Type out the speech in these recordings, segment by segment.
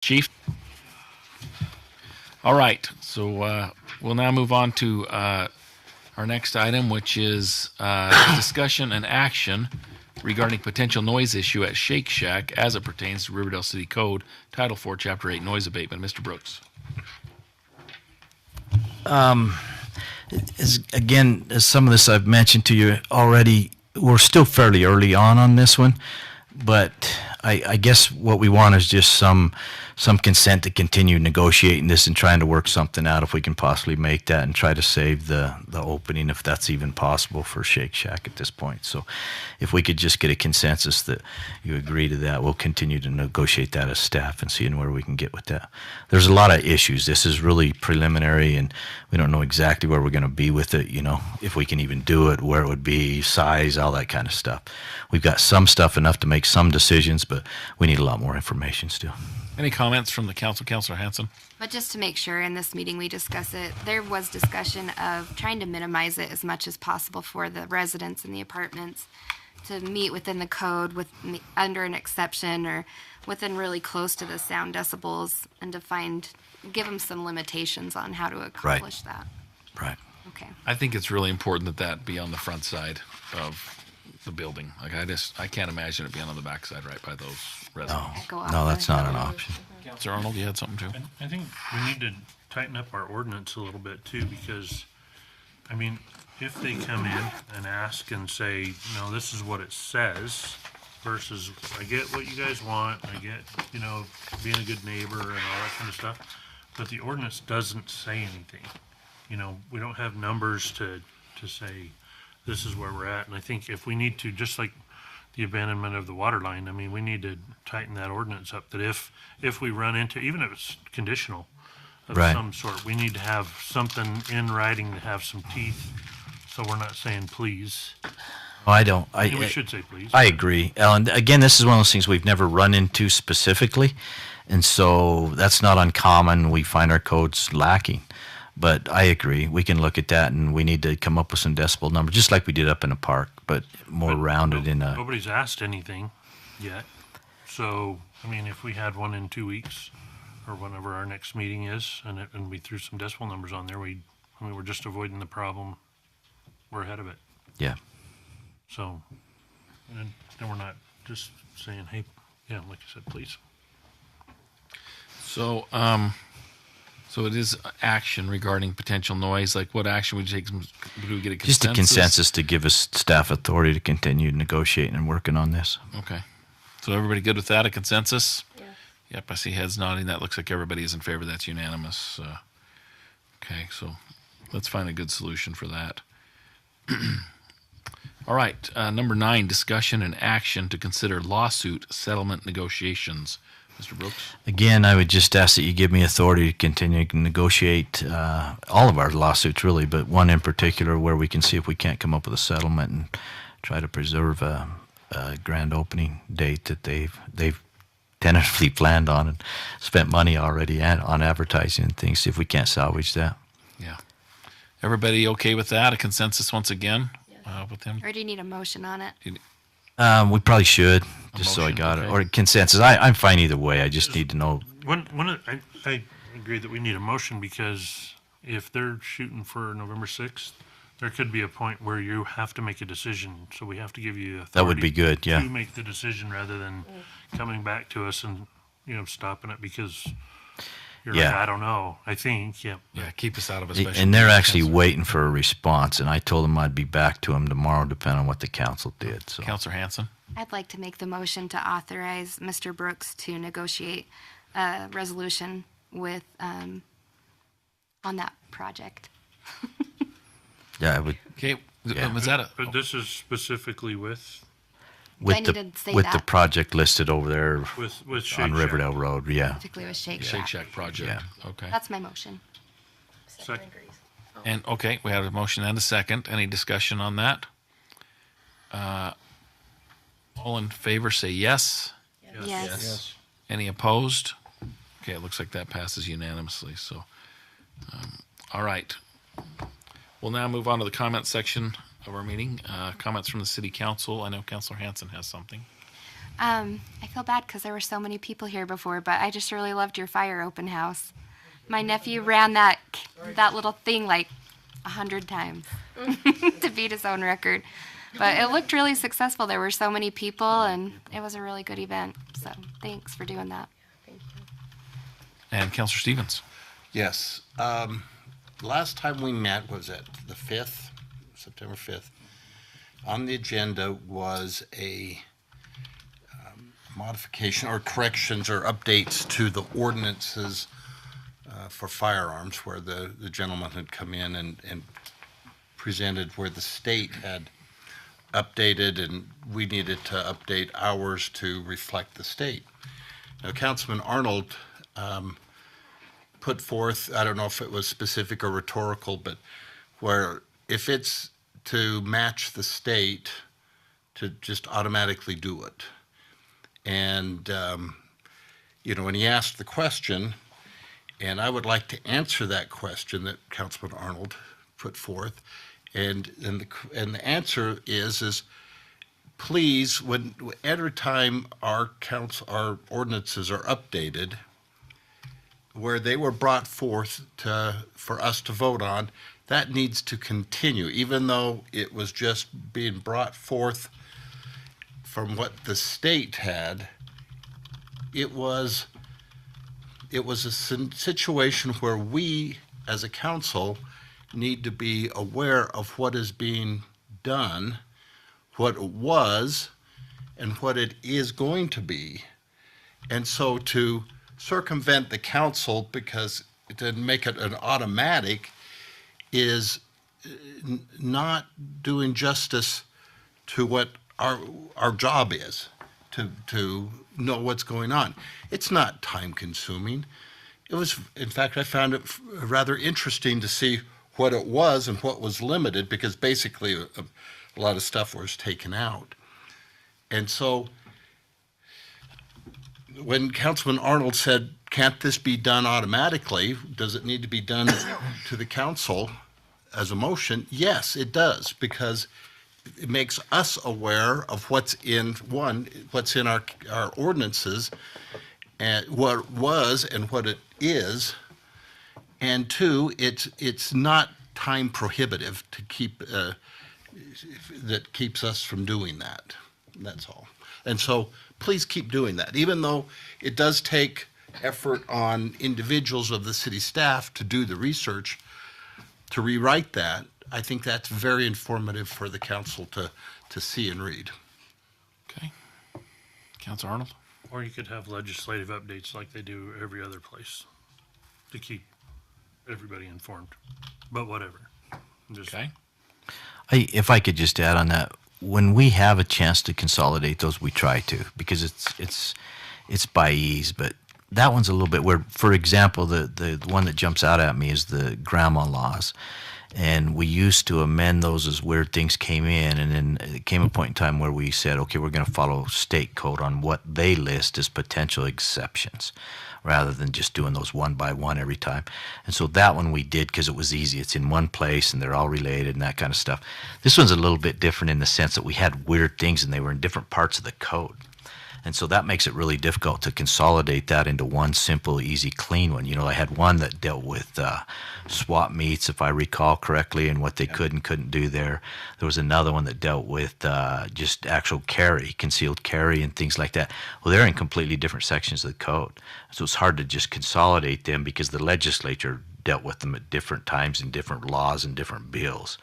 Chief? All right, so we'll now move on to our next item, which is discussion and action regarding potential noise issue at Shake Shack as it pertains to Riverdale City Code, Title 4, Chapter 8, Noise Abatement. Mr. Brooks. As some of this I've mentioned to you already, we're still fairly early on this one, but I guess what we want is just some consent to continue negotiating this and trying to work something out if we can possibly make that and try to save the opening if that's even possible for Shake Shack at this point. So if we could just get a consensus that you agree to that, we'll continue to negotiate that as staff and seeing where we can get with that. There's a lot of issues. This is really preliminary and we don't know exactly where we're going to be with it, if we can even do it, where it would be, size, all that kind of stuff. We've got some stuff enough to make some decisions, but we need a lot more information still. Any comments from the council? Councilor Hanson? But just to make sure in this meeting we discuss it, there was discussion of trying to minimize it as much as possible for the residents in the apartments to meet within the code under an exception or within really close to the sound decibels and to give them some limitations on how to accomplish that. Right. Okay. I think it's really important that be on the front side of the building. Like I can't imagine it being on the back side right by those residents. No, that's not an option. Sir Arnold, you had something too? I think we need to tighten up our ordinance a little bit too, because, if they come in and ask and say, no, this is what it says, versus, I get what you guys want, I get, being a good neighbor and all that kind of stuff, but the ordinance doesn't say anything. We don't have numbers to say, this is where we're at, and I think if we need to, just like the abandonment of the water line, we need to tighten that ordinance up, that if we run into, even if it's conditional of Right. some sort, we need to have something in writing to have some teeth, so we're not saying please. I don't. We should say please. I agree, Ellen. Again, this is one of those things we've never run into specifically, and so that's not uncommon. We find our codes lacking. But I agree. We can look at that, and we need to come up with some decibel numbers, just like we did up in the park, but more rounded in a... Nobody's asked anything yet. So, if we had one in 2 weeks, or whenever our next meeting is, and we threw some decibel numbers on there, we're just avoiding the problem. We're ahead of it. Yeah. So, and then we're not just saying, hey, yeah, like I said, please. So, so it is action regarding potential noise. Like, what action would you take? Would we get a consensus? Just a consensus to give us staff authority to continue negotiating and working on this. Okay. So everybody good with that? A consensus? Yeah. Yep, I see heads nodding. That looks like everybody is in favor. That's unanimous. Okay, so let's find a good solution for that. All right, number 9, discussion and action to consider lawsuit settlement negotiations. Mr. Brooks? Again, I would just ask that you give me authority to continue to negotiate all of our lawsuits, really, but one in particular where we can see if we can't come up with a settlement and try to preserve a grand opening date that they've tentatively planned on and spent money already on advertising and things, see if we can't salvage that. Yeah. Everybody okay with that? A consensus once again with him? Or do you need a motion on it? We probably should, just so I motion, got it. okay. Or consensus. I'm fine either way. I just need to know. I agree that we need a motion, because if they're shooting for November 6th, there could be a point where you have to make a decision. So we have to give you authority That would be good, yeah. to make the decision rather than coming back to us and, stopping it because you're Yeah. like, I don't know. I think, yeah. Yeah, keep us out of a special. And they're actually waiting for a response, and I told them I'd be back to them tomorrow, depending on what the council did. So Councilor Hanson? I'd like to make the motion to authorize Mr. Brooks to negotiate a resolution with, on that project. yeah, I would Okay, Yeah. was that But this is specifically with I need to say with that. the project listed over there Shake on Shack. Riverdale Road. Yeah. Specifically with Shake Shake Shack. Shack project? Okay. That's my motion. Second. And, okay, we have a motion and a second. Any discussion on that? All in favor, say yes. Yes. Any opposed? Okay, it looks like that passes unanimously, so. All right. We'll now move on to the comment section of our meeting. Comments from the city council. I know Councilor Hanson has something. I feel bad because there were so many people here before, but I just really loved your fire open house. My nephew ran that little thing like 100 times to beat his own record. But it looked really successful. There were so many people, and it was a really good event. So thanks for doing that. And Councilor Stevens. Yes. Last time we met was at the 5th, September 5th. On the agenda was a modification or corrections or updates to the ordinances for firearms, where the gentleman had come in and presented where the state had updated and we needed to update ours to reflect the state. Now, Councilman Arnold put forth, I don't know if it was specific or rhetorical, but where if it's to match the state, to just automatically do it. And, when he asked the question, and I would like to answer that question that Councilman Arnold put forth, and the answer is please, when every time our ordinances are updated, where they were brought forth for us to vote on, that needs to continue, even though it was just being brought forth from what the state had. It was a situation where we, as a council, need to be aware of what is being done, what it was, and what it is going to be. And so to circumvent the council, because it didn't make it an automatic, is not doing justice to what our job is, to know what's going on. It's not time consuming. It was, in fact, I found it rather interesting to see what it was and what was limited, because basically a lot of stuff was taken out. And so when Councilman Arnold said, can't this be done automatically? Does it need to be done to the council as a motion? Yes, it does, because it makes us aware of what's in our ordinances, and what it was and what it is. And two, it's not time prohibitive to keep, that keeps us from doing that. That's all. And so please keep doing that, even though it does take effort on individuals of the city staff to do the research, to rewrite that. I think that's very informative for the council to see and read. Okay. Councilor Arnold. Or you could have legislative updates like they do every other place to keep everybody informed. But whatever. Okay. If I could just add on that, when we have a chance to consolidate those, we try to, because it's by ease. But that one's a little bit weird. For example, the one that jumps out at me is the grandma laws. And we used to amend those as weird things came in, and then it came a point in time where we said, okay, we're going to follow state code on what they list as potential exceptions, rather than just doing those one by one every time. And so that one we did because it was easy. It's in one place, and they're all related and that kind of stuff. This one's a little bit different in the sense that we had weird things, and they were in different parts of the code. And so that makes it really difficult to consolidate that into one simple, easy, clean one. I had one that dealt with swap meets, if I recall correctly, and what they could and couldn't do there. There was another one that dealt with just actual carry, concealed carry, and things like that. Well, they're in completely different sections of the code. So it's hard to just consolidate them because the legislature dealt with them at different times in different laws and different bills.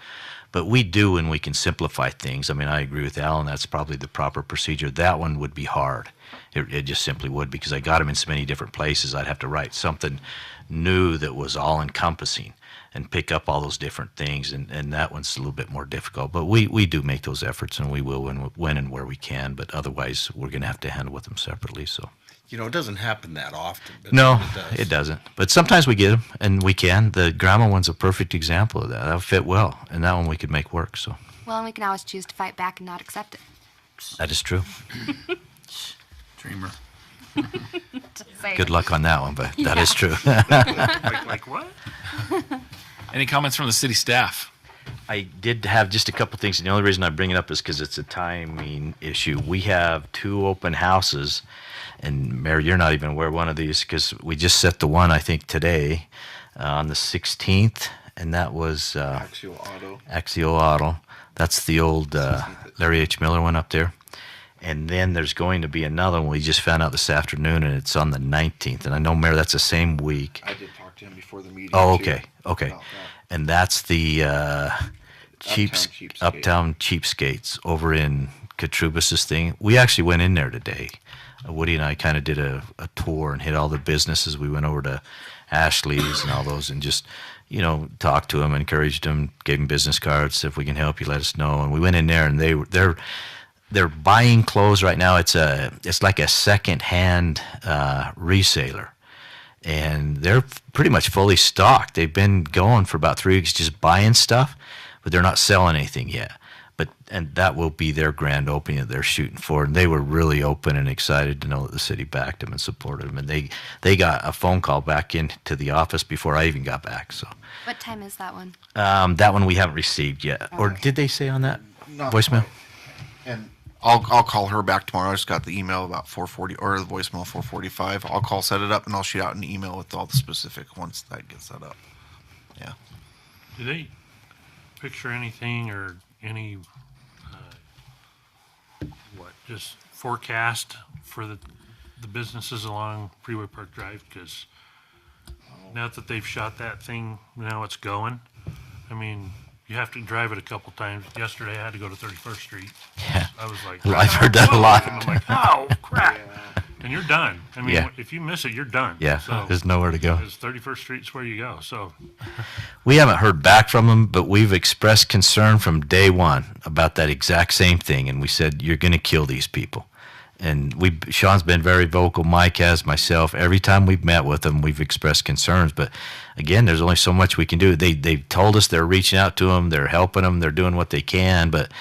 But we do when we can simplify things. I mean, I agree with Alan. That's probably the proper procedure. That one would be hard. It just simply would, because I got them in so many different places. I'd have to write something new that was all-encompassing and pick up all those different things, and that one's a little bit more difficult. But we do make those efforts, and we will when and where we can. But otherwise, we're going to have to handle with them separately. So. It doesn't happen that often. But No, does. it doesn't. But sometimes we get them, and we can. The grandma one's a perfect example of that. That'll fit well, and that one we could make work. So Well, and we can always choose to fight back and not accept it. that is true. Dreamer. Good luck on that one, but that is true. Like what? Any comments from the city staff? I did have just a couple things. And the only reason I bring it up is because it's a timing issue. We have 2 open houses, and Mary, you're not even aware of one of these because we just set the one, I think, today on the 16th, and that was Axial Auto. That's the old Larry H. Miller one up there. And then there's going to be another one we just found out this afternoon, and it's on the 19th. And I know, Mayor, that's the same week. I did talk to him before the meeting. Oh, too, okay. about that. And that's the Cheapskate. Uptown Cheapskates over in Katrubas's thing. We actually went in there today. Woody and I kind of did a tour and hit all the businesses. We went over to Ashley's and all those and just, talked to them, encouraged them, gave them business cards. If we can help you, let us know. And we went in there, and they're buying clothes right now. It's like a second-hand reseller. And they're pretty much fully stocked. They've been going for about 3 weeks just buying stuff, but they're not selling anything yet. And that will be their grand opening that they're shooting for. And they were really open and excited to know that the city backed them and supported them. And they got a phone call back into the office before I even got back. So What time is that one? that one we haven't received yet. Or did they say on that Not voicemail? quite. And I'll call her back tomorrow. I just got the email about 4:40 or the voicemail 4:45. I'll call, set it up, and I'll shoot out an email with all the specific once that gets set up. Yeah. Do they picture anything or any, just forecast for the businesses along Freeway Park Drive? Because now that they've shot that thing, now it's going. I mean, you have to drive it a couple times. Yesterday, I had to go to 31st Street. Yeah. I was like, I've heard that a lot. And I'm like, oh, crap. And you're done. I mean, Yeah. if you miss it, you're done. Yeah, So, there's nowhere to go. 31st Street's where you go. So, We haven't heard back from them, but we've expressed concern from day one about that exact same thing. And we said, you're going to kill these people. And Sean's been very vocal, Mike has, myself. Every time we've met with them, we've expressed concerns. But again, there's only so much we can do. They've told us they're reaching out to them, they're helping them, they're doing what they can, but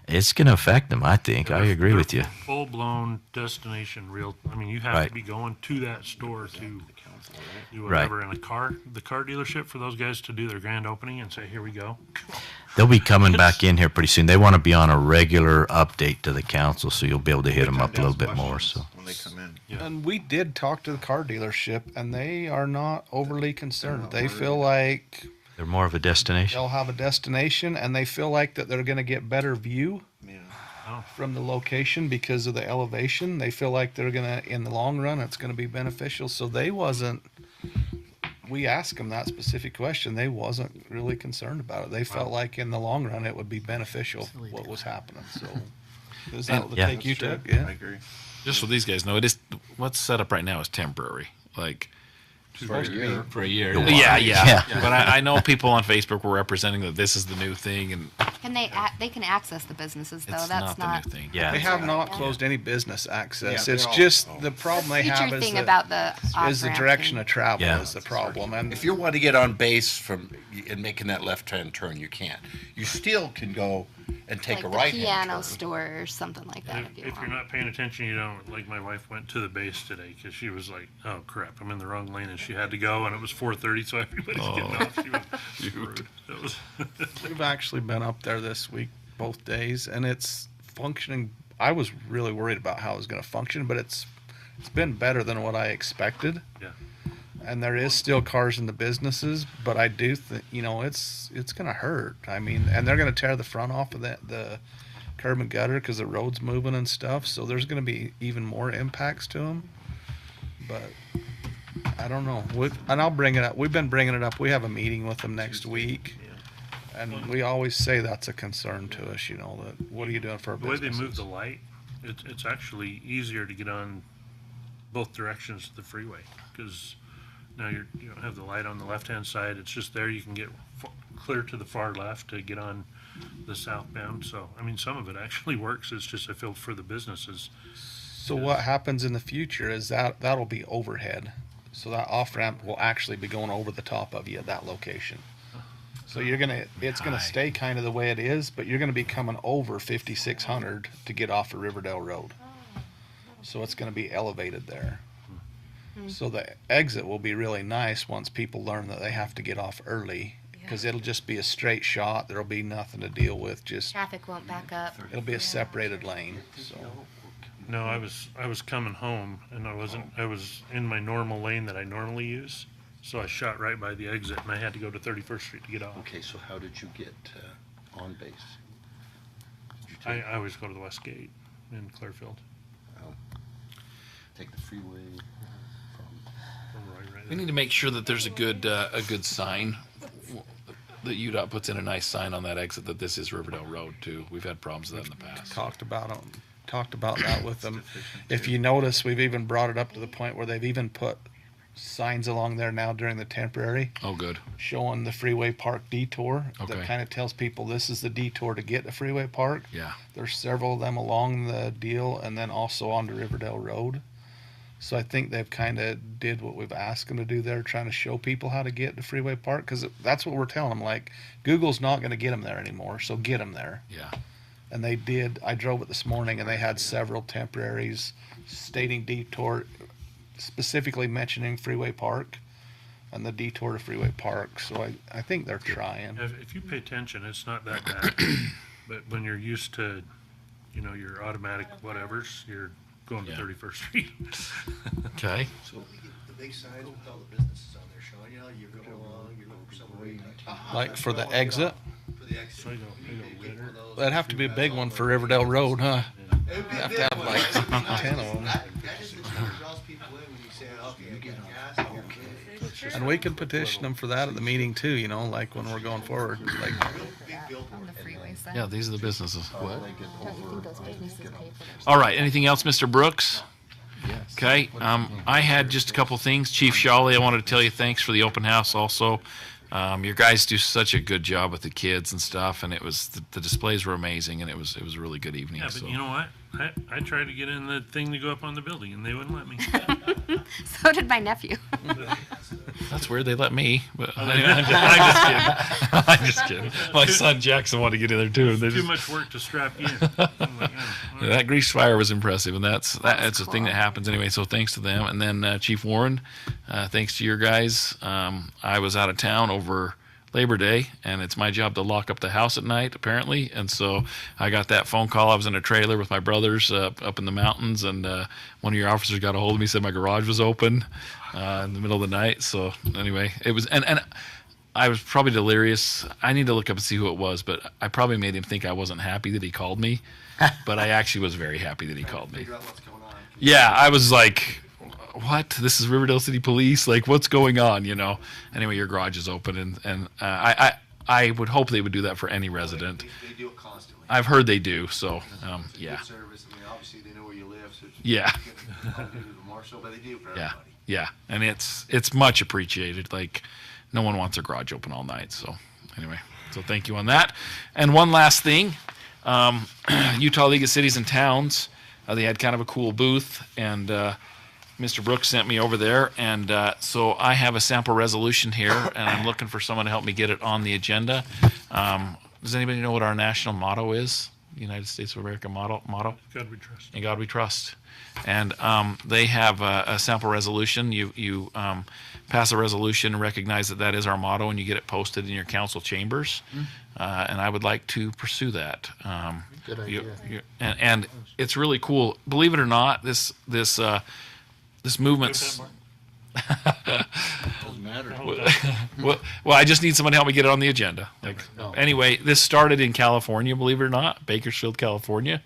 it's going to affect them, I think. I agree with you. Full blown destination real. I mean, you have Right. to be going to that store to do Right. whatever. And the car dealership for those guys to do their grand opening and say, here we go. They'll be coming back in here pretty soon. They want to be on a regular update to the council, so you'll be able to hit them up a little bit more. So. When they come in. Yeah. And we did talk to the car dealership, and they are not overly concerned. They feel like They're more of a destination. they'll have a destination, and they feel like that they're going to get better view Yeah. from the location because of the elevation. They feel like they're going to, in the long run, it's going to be beneficial. So they wasn't. We asked them that specific question. They wasn't really concerned about it. They felt like in the long run it would be beneficial what was happening. So is that the Yeah. take you That's took? true. Yeah. I agree. Just so these guys know, it is what's set up right now is temporary. Like For a year. for a year. A while. Yeah. Yeah. But I know people on Facebook were representing that this is the new thing, and Can they can access the businesses though? it's That's not the new thing. Yeah. They have not closed any business access. Yeah, It's they're all- just the problem they have Feature is thing the, about the is the off-ramp direction thing. of travel Yeah. is the problem. And If you want to get on base and making that left-hand turn, you can't. You still can go and take like a the right-hand piano turn. store or something like that. If you're not paying attention, you don't. Like my wife went to the base today because she was like, "Oh crap, I'm in the wrong lane," and she had to go, and it was 4:30, so everybody's getting off. She was screwed. It was. we've actually been up there this week, both days, and it's functioning. I was really worried about how it was going to function, but it's been better than what I expected. Yeah. And there is still cars in the businesses, but I do think it's going to hurt. I mean, and they're going to tear the front off of the curb and gutter because the road's moving and stuff. So there's going to be even more impacts to them. But I don't know. And I'll bring it up. We've been bringing it up. We have a meeting with them next week. And we always say that's a concern to us, that what are you doing for our The way they businesses? move the light, it's actually easier to get on both directions of the freeway because now you don't have the light on the left-hand side. It's just there. You can get clear to the far left to get on the southbound. So, I mean, some of it actually works. It's just I feel for the businesses. So what happens in the future is that'll be overhead. So that off-ramp will actually be going over the top of you at that location. So it's gonna stay kind of the way it is, but you're gonna be coming over 5600 to get off of Riverdale Road. So it's gonna be elevated there. So the exit will be really nice once people learn that they have to get off early because it'll just be a straight shot. There'll be nothing to deal with. Just Traffic won't back up. it'll be a separated lane. So No, I was coming home and I was in my normal lane that I normally use. So I shot right by the exit and I had to go to 31st Street to get off. Okay, so how did you get on base? Did you I always go to the West Gate in Clearfield. take the freeway From right We there. need to make sure that there's a good sign, that UDOT puts in a nice sign on that exit that this is Riverdale Road too. We've had problems with that in the past. talked about that with them. If you notice, we've even brought it up to the point where they've even put signs along there now during the temporary, Oh, good. showing the freeway park detour. Okay. That kind of tells people this is the detour to get to freeway park. Yeah. There's several of them along the deal, and then also onto Riverdale Road. So I think they've kind of did what we've asked them to do there, trying to show people how to get to freeway park, because that's what we're telling them. Like, Google's not going to get them there anymore, so get them there. Yeah. And they did. I drove it this morning, and they had several temporaries stating detour, specifically mentioning freeway park and the detour to freeway park. So I think they're trying. If you pay attention, it's not that bad. But when you're used to, your automatic whatevers, you're going to Yeah. 31st Street. Okay. So we get the big signs with all the businesses on there showing, you're going along, you're looking for somewhere you can. Like for the exit, For the exit. So I go Maybe Ritter. one of those. that'd have to be a big one for Riverdale Road, huh? It would be You a have big to have one. like It'd be nice. 10 of them. That just draws people in when you say, okay, I get gas. Okay. And we can petition them for that at the meeting too, like when we're going forward. Like, Big billboard. On the freeway side. Yeah, these are the businesses. What? Don't you think those businesses pay for their All right. Anything else, Mr. Brooks? Okay. I had just a couple things. Chief Shawley, I wanted to tell you thanks for the open house also. Your guys do such a good job with the kids and stuff, and it was the displays were amazing, and it was a really good evening. Yeah, but so. you know what? I tried to get in the thing to go up on the building, and they wouldn't let me. So did my nephew. That's weird. They let me, but I'm just kidding. I'm just kidding. My son Jackson wanted to get in there too. They Too just, much work to strap you in. I'm like, oh, that grease fire was impressive, and that's a thing that cool. happens anyway. So thanks to them, and then Chief Warren, thanks to your guys. I was out of town over Labor Day, and it's my job to lock up the house at night, apparently. And so I got that phone call. I was in a trailer with my brothers up in the mountains, and one of your officers got a hold of me, said my garage was open in the middle of the night. So anyway, it was, and I was probably delirious. I need to look up and see who it was, but I probably made him think I wasn't happy that he called me. But I actually was very happy that he called me. Figure out what's going on. Yeah, I was like, what? This is Riverdale City Police? Like, what's going on, Anyway, your garage is open, and I would hope they would do that for any resident. They do it constantly. I've heard they do, so, It's a yeah. good service. I mean, obviously they know where you live, so it's Yeah. even more so, but they do it for Yeah, everybody. yeah, and it's much appreciated. Like, no one wants their garage open all night, so anyway, so thank you on that. And one last thing, Utah League of Cities and Towns, they had kind of a cool booth, and Mr. Brooks sent me over there, and so I have a sample resolution here, and I'm looking for someone to help me get it on the agenda. Does anybody know what our national motto is? United States of America motto? God we trust. In God we trust. And they have a sample resolution. You pass a resolution and recognize that is our motto, and you get it posted in your council chambers. And I would like to pursue that. Good You- idea. you- and it's really cool. Believe it or not, this movement's. Doesn't matter. Well, I just need someone to help me get it on the agenda. Anyway, this started in California, believe it or not, Bakersfield, California.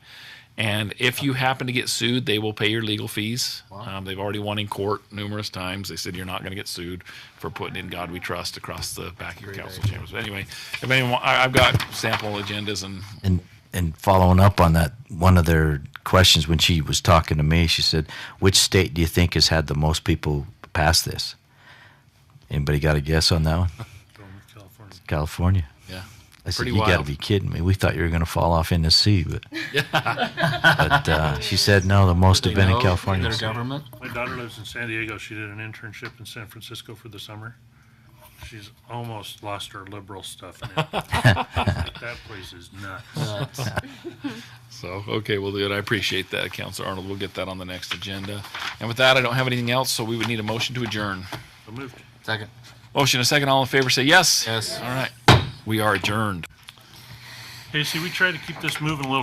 And if you happen to get sued, they will pay your legal fees. They've already won in court numerous times. They said you're not going to get sued for putting in God We Trust across the back of your council chambers. But anyway, if anyone, I've got sample agendas And following up on that, one of their questions when she was talking to me, she said, which state do you think has had the most people pass this? Anybody got a guess on that one? Going with California. California. yeah. I said, Pretty you got to wild. be kidding me. We thought you were going to fall off in the sea. But, she said, no, the most have been in California. Their government? My daughter lives in San Diego. She did an internship in San Francisco for the summer. She's almost lost her liberal stuff now. That place is nuts. So, okay, we'll do it. I appreciate that, Councilor Arnold. We'll get that on the next agenda. And with that, I don't have anything else, so we would need a motion to adjourn. So moved. Second. Motion and a second. All in favor, say yes. Yes. All right. We are adjourned. Hey, see, we tried to keep this moving a little